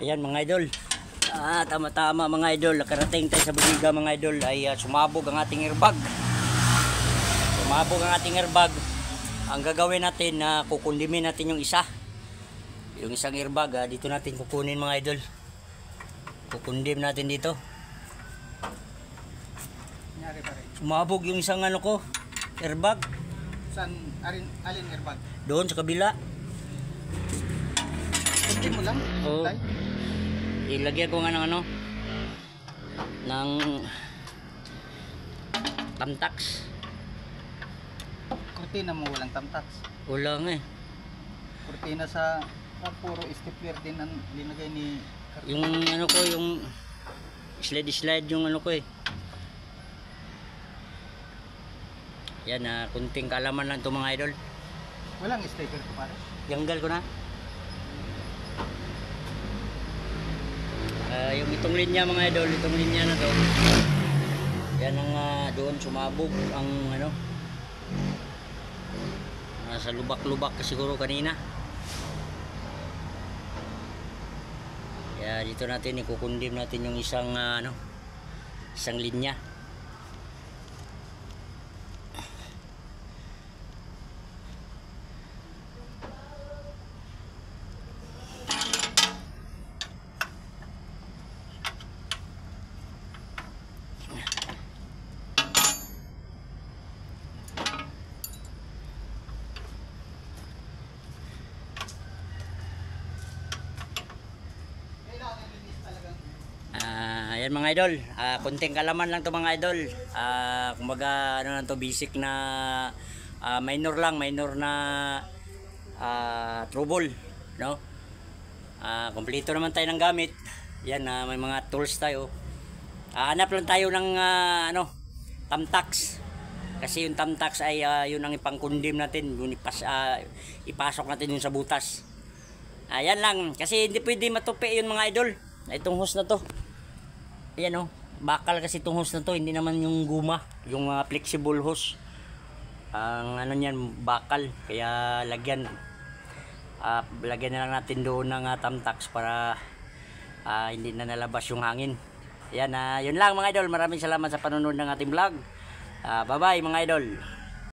Ayan mga idol. Tama-tama mga idol. Nakarating tayo sa buliga mga idol. Ay sumabog ang ating airbag. Sumabog ang ating airbag. Ang gagawin natin na kukundimin natin yung isa. Yung isang airbag dito natin kukunin mga idol. Kukundim natin dito. Sumabog yung isang ano ko, airbag. Saan? Alin airbag? Doon sa kabila. Kunti mo lang? Oo. Ilagyan ko nga ng ano, ng tamtax. Kurtina mo walang tamtax. Wala nga eh. Kurtina sa puro stapler din ang linagay ni Carlos. Yung ano ko, yung slide yung ano ko eh. Yan kunting kaalaman lang to mga idol. Walang sticker ko pare. Tanggal ko na. Yung itong linya mga idol, itong linya na to. Yan ang doon sumabog ang ano. Nasa lubak-lubak siguro kanina. Kaya dito natin ikukundim natin yung isang ano, isang linya. Ayan mga idol, kunting kalaman lang to mga idol. Kumbaga ano lang to, basic na minor na trouble, no? Kompleto naman tayo ng gamit. Yan, may mga tools tayo. Hanap lang tayo ng ano, tamtax. Kasi yung tamtax ay yun ang ipangkundim natin, yun ipasok natin yun sa butas. Ayan lang, kasi hindi pwede matupi yun mga idol. Itong hose na to. Ayan o, bakal kasi itong hose na to, hindi naman yung guma, yung flexible hose. Ang ano niyan, bakal. Kaya lagyan na lang natin doon ng tamtax para hindi na nalabas yung hangin. Ayan, yun lang mga idol. Maraming salamat sa panonood ng ating vlog. Bye bye mga idol.